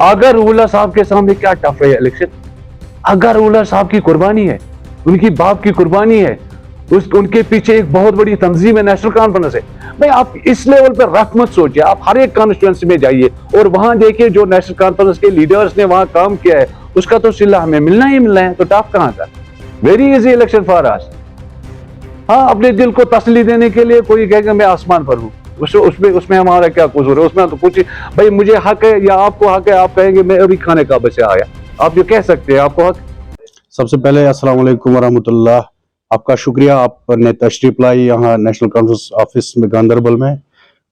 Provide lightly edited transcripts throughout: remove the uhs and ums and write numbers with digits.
अगर उल्ला साहब के सामने क्या टफ है इलेक्शन, अगर उल्ला साहब की कुर्बानी है, उनकी बाप की कुर्बानी है, उनके पीछे एक बहुत बड़ी तंजीम है, नेशनल कॉन्फ्रेंस है। भाई आप इस लेवल पर रफ मत सोचिए, आप हर एक कॉन्स्टिट्यूंसी में जाइए और वहां देखिए जो नेशनल कॉन्फ्रेंस के लीडर्स ने वहां काम किया है उसका तो सिला हमें मिलना ही मिलना है, तो टफ कहां था। Very easy election for us. हाँ, अपने दिल को तसल्ली देने के लिए कोई कहेगा मैं आसमान पर हूँ, उसमें हमारा क्या कसूर है, उसमें तो कुछ भाई मुझे हक है या आपको हक है, आप कहेंगे मैं अभी खाने काबे से आया, आप जो कह सकते हैं आपको हक। सबसे पहले अस्सलाम वालेकुम वरहमतुल्लाह, आपका शुक्रिया, आपने तशरीफ लाई यहाँ नेशनल कॉन्फ्रेंस ऑफिस में गांधरबल में।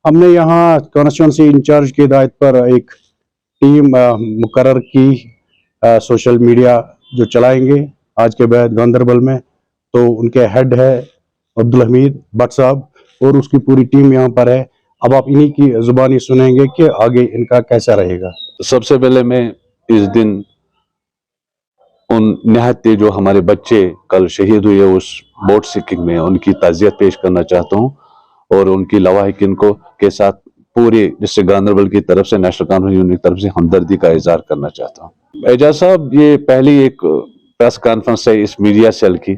हमने यहाँ कॉन्स्टिट्यूंसी इंचार्ज की हिदायत पर एक टीम मुकर्रर की, सोशल मीडिया जो चलाएंगे आज के बाद गांधरबल में, तो उनके हेड है अब्दुल हमीद भट्ट साहब और उसकी पूरी टीम यहाँ पर है। अब आप इन्हीं की जुबानी सुनेंगे कि आगे इनका कैसा रहेगा। सबसे पहले मैं इस दिन उन निहत्ते जो हमारे बच्चे कल शहीद हुए उस बोट सिकिंग में, उनकी ताज़ियत पेश करना चाहता हूँ और उनकी लवाहिकीन को के साथ पूरे जिससे गांधरबल की तरफ से, नेशनल कॉन्फ्रेंस यूनियन की तरफ से हमदर्दी का इजहार करना चाहता हूँ। एजाज साहब, ये पहली एक प्रेस कॉन्फ्रेंस है इस मीडिया सेल की।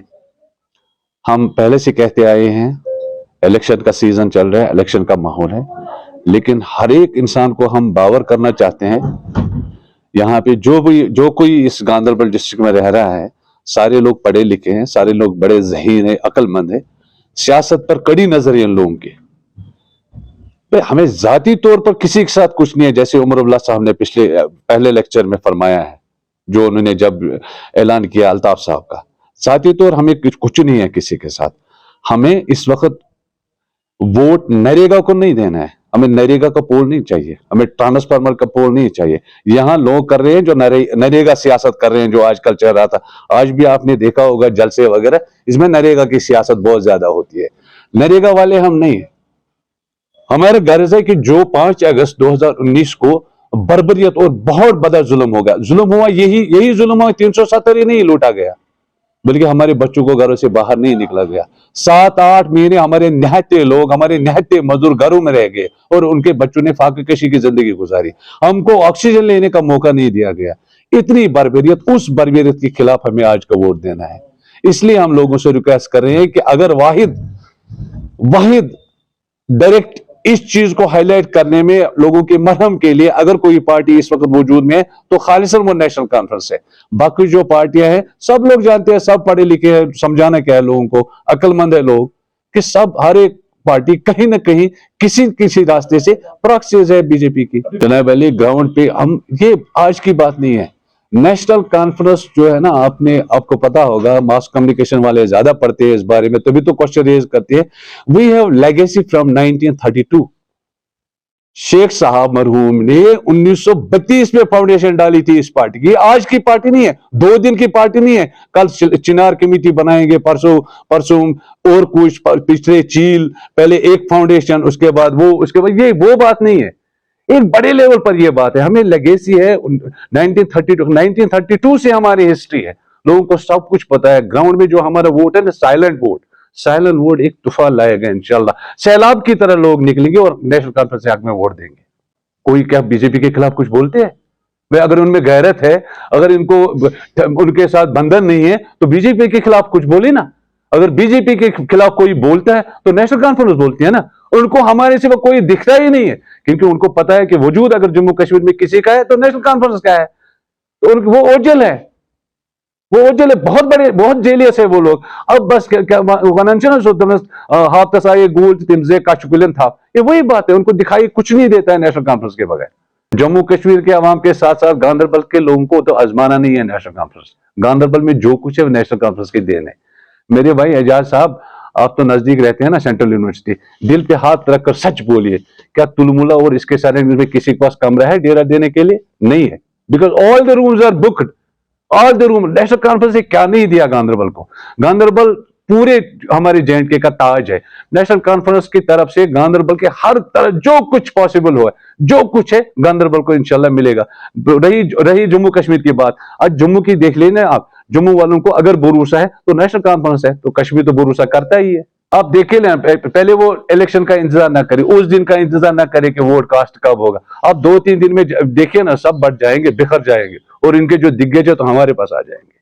हम पहले से कहते आए हैं, इलेक्शन का सीजन चल रहा है, इलेक्शन का माहौल है, लेकिन हर एक इंसान को हम बावर करना चाहते हैं यहाँ पे जो कोई इस गांधरबल डिस्ट्रिक्ट में रह रहा है, सारे लोग पढ़े लिखे हैं, सारे लोग बड़े ज़हीन है, अक्लमंद है, सियासत पर कड़ी नजर है इन लोगों की। हमें जाती तौर पर किसी के साथ कुछ नहीं है, जैसे उमर अब्दुल्ला साहब ने पहले लेक्चर में फरमाया है, जो उन्होंने जब ऐलान किया अल्ताफ साहब का, जाती तौर हमें कुछ नहीं है किसी के साथ। हमें इस वक्त वोट नरेगा को नहीं देना है, हमें नरेगा का पोल नहीं चाहिए, हमें ट्रांसफार्मर का पोल नहीं चाहिए। यहाँ लोग कर रहे हैं जो नरेगा सियासत कर रहे हैं, जो आजकल चल रहा था, आज भी आपने देखा होगा जलसे वगैरह, इसमें नरेगा की सियासत बहुत ज्यादा होती है। नरेगा वाले हम नहीं है। हमारा गर्ज है कि जो 5 अगस्त 2019 को बर्बरियत और बहुत बड़ा जुल्म हो गया, जुल्म हुआ, यही जुल्म हुआ, 370 ही नहीं लूटा गया, बल्कि हमारे बच्चों को घरों से बाहर नहीं निकला गया। 7-8 महीने हमारे निहत्ते लोग, हमारे निहत्ते मजदूर घरों में रह गए और उनके बच्चों ने फाके कशी की जिंदगी गुजारी। हमको ऑक्सीजन लेने का मौका नहीं दिया गया। इतनी बर्बरियत, उस बर्बरियत के खिलाफ हमें आज का वोट देना है। इसलिए हम लोगों से रिक्वेस्ट कर रहे हैं कि अगर वाहिद डायरेक्ट इस चीज को हाईलाइट करने में, लोगों के मरहम के लिए अगर कोई पार्टी इस वक्त वजूद में है तो खालिसन वो नेशनल कॉन्फ्रेंस है। बाकी जो पार्टियां हैं सब लोग जानते हैं, सब पढ़े लिखे हैं, समझाना क्या है लोगों को, अक्लमंद है लोग, कि सब हर एक पार्टी कहीं ना कहीं किसी रास्ते से प्रॉक्सीज है बीजेपी की। जनाब अली, ग्राउंड पे हम, ये आज की बात नहीं है, नेशनल कॉन्फ्रेंस जो है ना, आपको पता होगा, मास कम्युनिकेशन वाले ज्यादा पढ़ते हैं इस बारे में, तभी तो क्वेश्चन रेज करते हैं। We have legacy from 1932। Sheikh साहब मरहूम ने 1932 में फाउंडेशन डाली थी इस पार्टी की। आज की पार्टी नहीं है, 2 दिन की पार्टी नहीं है। कल चिनार कमेटी बनाएंगे, परसों और कुछ, पिछले चील, पहले एक फाउंडेशन, उसके बाद ये वो बात नहीं है। एक बड़े लेवल पर यह बात है। हमें लेगेसी है 1932 से हमारी हिस्ट्री है, लोगों को सब कुछ पता है। ग्राउंड में जो हमारा वोट है ना, साइलेंट वोट एक तूफान लाएगा इंशाल्लाह, सैलाब की तरह लोग निकलेंगे और नेशनल कॉन्फ्रेंस के हक में वोट देंगे। कोई क्या बीजेपी के खिलाफ कुछ बोलते हैं? भाई अगर उनमें गैरत है, अगर इनको उनके साथ बंधन नहीं है तो बीजेपी के खिलाफ कुछ बोले ना। अगर बीजेपी के खिलाफ कोई बोलता है तो नेशनल कॉन्फ्रेंस बोलती है ना। उनको हमारे सिवा कोई दिखता ही नहीं है, क्योंकि उनको पता है कि वजूद अगर जम्मू कश्मीर में किसी का है तो नेशनल कॉन्फ्रेंस का है। तो वो ओझल है, बहुत जेलियस है वो लोग। अब बस ये वही बात है, उनको दिखाई कुछ नहीं देता है नेशनल कॉन्फ्रेंस के बगैर। जम्मू कश्मीर के अवाम के साथ साथ गांधरबल के लोगों को तो आजमाना नहीं है नेशनल कॉन्फ्रेंस। गांधरबल में जो कुछ है वो नेशनल कॉन्फ्रेंस की देन है। मेरे भाई एजाज साहब, आप तो नजदीक रहते हैं ना सेंट्रल यूनिवर्सिटी, दिल पे हाथ रखकर सच बोलिए, क्या तुलमुला और इसके सराउंडिंग में किसी के पास कमरा है डेरा देने के लिए? नहीं है, because all the rooms are booked, all the room. National Conference ने क्या नहीं दिया गांधरबल को? गांधरबल पूरे हमारे जे.एंड.के का ताज है। नेशनल कॉन्फ्रेंस की तरफ से गांधरबल के हर तरह जो कुछ पॉसिबल हो, जो कुछ है गांधरबल को इंशाल्लाह मिलेगा। रही जम्मू कश्मीर की बात, आज जम्मू की देख लेना आप, जम्मू वालों को अगर भरोसा है तो नेशनल कॉन्फ्रेंस है, तो कश्मीर तो भरोसा करता ही है। आप देखिए ना, पहले वो इलेक्शन का इंतजार ना करें, उस दिन का इंतजार ना करें कि वोट कास्ट कब होगा। आप 2-3 दिन में देखिए ना, सब बढ़ जाएंगे, बिखर जाएंगे, और इनके जो दिग्गज है तो हमारे पास आ जाएंगे।